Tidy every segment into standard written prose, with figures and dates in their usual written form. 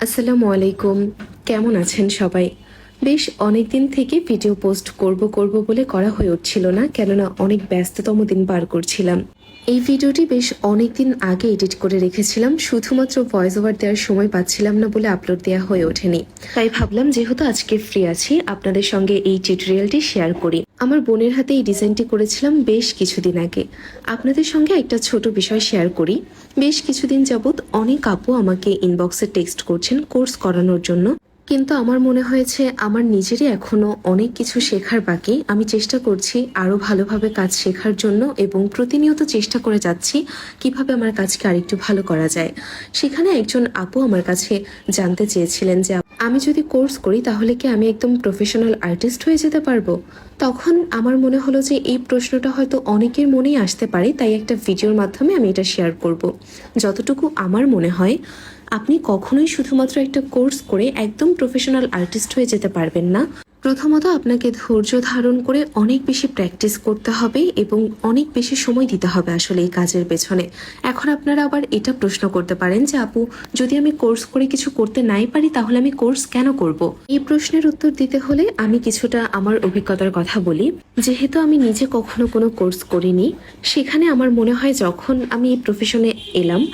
আসসালামু আলাইকুম। কেমন আছেন সবাই? বেশ অনেকদিন থেকে ভিডিও পোস্ট করব বলে করা হয়ে উঠছিল না, কেননা অনেক ব্যস্ততম দিন পার করছিলাম। এই ভিডিওটি বেশ অনেকদিন আগে এডিট করে রেখেছিলাম, শুধুমাত্র ভয়েস ওভার দেওয়ার সময় পাচ্ছিলাম না বলে আপলোড দেওয়া হয়ে ওঠেনি। তাই ভাবলাম যেহেতু আজকে ফ্রি আছি, আপনাদের সঙ্গে এই টিউটোরিয়ালটি শেয়ার করি। আমার বোনের হাতে এই ডিজাইনটি করেছিলাম বেশ কিছুদিন আগে। আপনাদের সঙ্গে একটা ছোট বিষয় শেয়ার করি। বেশ কিছুদিন যাবৎ অনেক আপু আমাকে ইনবক্সে টেক্সট করছেন কোর্স করানোর জন্য, কিন্তু আমার মনে হয়েছে আমার নিজেরই এখনো অনেক কিছু শেখার বাকি। আমি চেষ্টা করছি আরো ভালোভাবে কাজ শেখার জন্য এবং প্রতিনিয়ত চেষ্টা করে যাচ্ছি কিভাবে আমার কাজকে আরেকটু ভালো করা যায়। সেখানে একজন আপু আমার কাছে জানতে চেয়েছিলেন যে আমি যদি কোর্স করি তাহলে কি আমি একদম প্রফেশনাল আর্টিস্ট হয়ে যেতে পারবো। তখন আমার মনে হলো যে এই প্রশ্নটা হয়তো অনেকের মনেই আসতে পারে, তাই একটা ভিডিওর মাধ্যমে আমি এটা শেয়ার করব। যতটুকু আমার মনে হয়, আপনি কখনোই শুধুমাত্র একটা কোর্স করে একদম প্রফেশনাল আর্টিস্ট হয়ে যেতে পারবেন না। প্রথমত আপনাকে ধৈর্য ধারণ করে অনেক বেশি প্র্যাকটিস করতে হবে এবং অনেক বেশি সময় দিতে হবে আসলে এই কাজের পেছনে। এখন আপনারা আবার এটা প্রশ্ন করতে পারেন যে আপু, যদি আমি কোর্স করে কিছু করতে নাই পারি তাহলে আমি কোর্স কেন করব? এই প্রশ্নের উত্তর দিতে হলে আমি কিছুটা আমার অভিজ্ঞতার কথা বলি। যেহেতু আমি নিজে কখনো কোনো কোর্স করিনি, সেখানে আমার মনে হয় যখন আমি এই প্রফেশনে এলাম,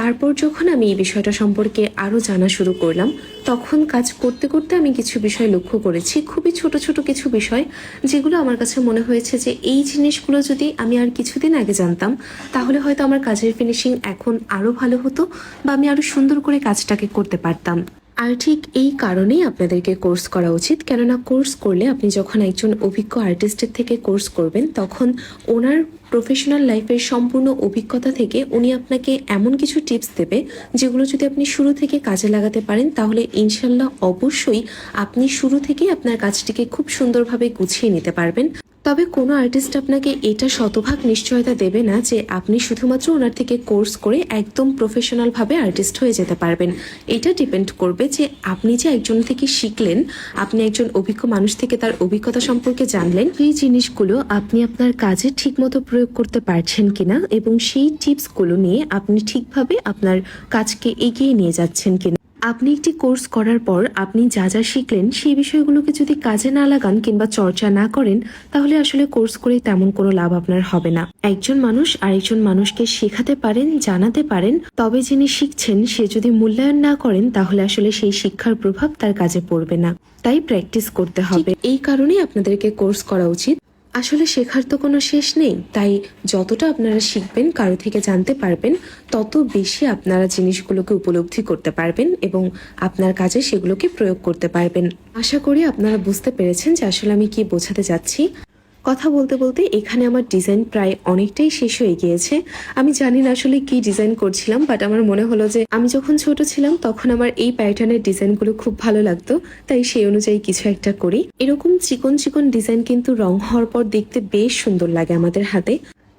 তারপর যখন আমি এই বিষয়টা সম্পর্কে আরও জানা শুরু করলাম, তখন কাজ করতে করতে আমি কিছু বিষয় লক্ষ্য করেছি, খুবই ছোট ছোট কিছু বিষয়, যেগুলো আমার কাছে মনে হয়েছে যে এই জিনিসগুলো যদি আমি আর কিছুদিন আগে জানতাম তাহলে হয়তো আমার কাজের ফিনিশিং এখন আরও ভালো হতো বা আমি আরও সুন্দর করে কাজটাকে করতে পারতাম। আর ঠিক এই কারণেই আপনাদেরকে কোর্স করা উচিত, কেননা কোর্স করলে আপনি যখন একজন অভিজ্ঞ আর্টিস্টের থেকে কোর্স করবেন তখন ওনার প্রফেশনাল লাইফের সম্পূর্ণ অভিজ্ঞতা থেকে উনি আপনাকে এমন কিছু টিপস দেবে যেগুলো যদি আপনি শুরু থেকে কাজে লাগাতে পারেন তাহলে ইনশাল্লাহ অবশ্যই আপনি শুরু থেকেই আপনার কাজটিকে খুব সুন্দরভাবে গুছিয়ে নিতে পারবেন। তবে কোনো আর্টিস্ট আপনাকে এটা শতভাগ নিশ্চয়তা দেবে না যে আপনি শুধুমাত্র ওনার থেকে কোর্স করে একদম প্রফেশনালভাবে আর্টিস্ট হয়ে যেতে পারবেন। এটা ডিপেন্ড করবে যে আপনি যে একজন থেকে শিখলেন, আপনি একজন অভিজ্ঞ মানুষ থেকে তার অভিজ্ঞতা সম্পর্কে জানলেন, সেই জিনিসগুলো আপনি আপনার কাজে ঠিকমতো প্রয়োগ করতে পারছেন কিনা এবং সেই টিপসগুলো নিয়ে আপনি ঠিকভাবে আপনার কাজকে এগিয়ে নিয়ে যাচ্ছেন কিনা। আপনি একটি কোর্স করার পর আপনি যা যা শিখলেন সেই বিষয়গুলোকে যদি কাজে না লাগান কিংবা চর্চা না করেন, তাহলে আসলে কোর্স করে তেমন কোনো লাভ আপনার হবে না। একজন মানুষ আরেকজন মানুষকে শেখাতে পারেন, জানাতে পারেন, তবে যিনি শিখছেন সে যদি মূল্যায়ন না করেন তাহলে আসলে সেই শিক্ষার প্রভাব তার কাজে পড়বে না। তাই প্র্যাকটিস করতে হবে। এই কারণেই আপনাদেরকে কোর্স করা উচিত। আসলে শেখার তো কোনো শেষ নেই, তাই যতটা আপনারা শিখবেন, কারো থেকে জানতে পারবেন, তত বেশি আপনারা জিনিসগুলোকে উপলব্ধি করতে পারবেন এবং আপনার কাজে সেগুলোকে প্রয়োগ করতে পারবেন। আশা করি আপনারা বুঝতে পেরেছেন যে আসলে আমি কি বোঝাতে চাচ্ছি। কথা বলতে বলতে এখানে আমার ডিজাইন প্রায় অনেকটাই শেষ হয়ে গিয়েছে। আমি জানি না আসলে কি ডিজাইন করছিলাম, বাট আমার মনে হলো যে আমি যখন ছোট ছিলাম তখন আমার এই প্যাটার্নের ডিজাইনগুলো খুব ভালো লাগতো, তাই সেই অনুযায়ী কিছু একটা করি। এরকম চিকন চিকন ডিজাইন কিন্তু রং হওয়ার পর দেখতে বেশ সুন্দর লাগে আমাদের হাতে।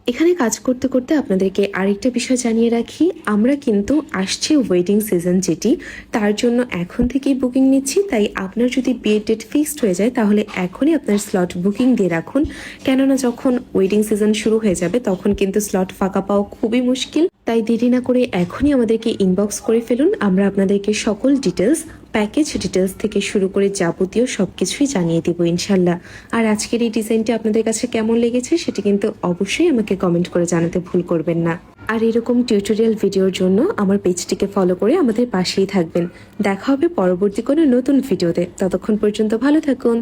এখানে কাজ করতে করতে আপনাদেরকে আরেকটা বিষয় জানিয়ে রাখি, আমরা কিন্তু আসছে ওয়েডিং সিজন যেটি, তার জন্য এখন থেকেই বুকিং নিচ্ছি। তাই আপনার যদি বিয়ের ডেট ফিক্সড হয়ে যায় তাহলে এখনই আপনার স্লট বুকিং দিয়ে রাখুন, কেননা যখন ওয়েডিং সিজন শুরু হয়ে যাবে তখন কিন্তু স্লট ফাঁকা পাওয়া খুবই মুশকিল। তাই দেরি না করে এখনই আমাদেরকে ইনবক্স করে ফেলুন, আমরা আপনাদেরকে সকল ডিটেলস, প্যাকেজ ডিটেলস থেকে শুরু করে যাবতীয় সবকিছুই জানিয়ে দেবো ইনশাল্লাহ। আর আজকের এই ডিজাইনটি আপনাদের কাছে কেমন লেগেছে সেটি কিন্তু অবশ্যই আমাকে কমেন্ট করে জানাতে ভুল করবেন না। আর এরকম টিউটোরিয়াল ভিডিওর জন্য আমার পেজটিকে ফলো করে আমাদের পাশেই থাকবেন। দেখা হবে পরবর্তী কোনো নতুন ভিডিওতে। ততক্ষণ পর্যন্ত ভালো থাকুন।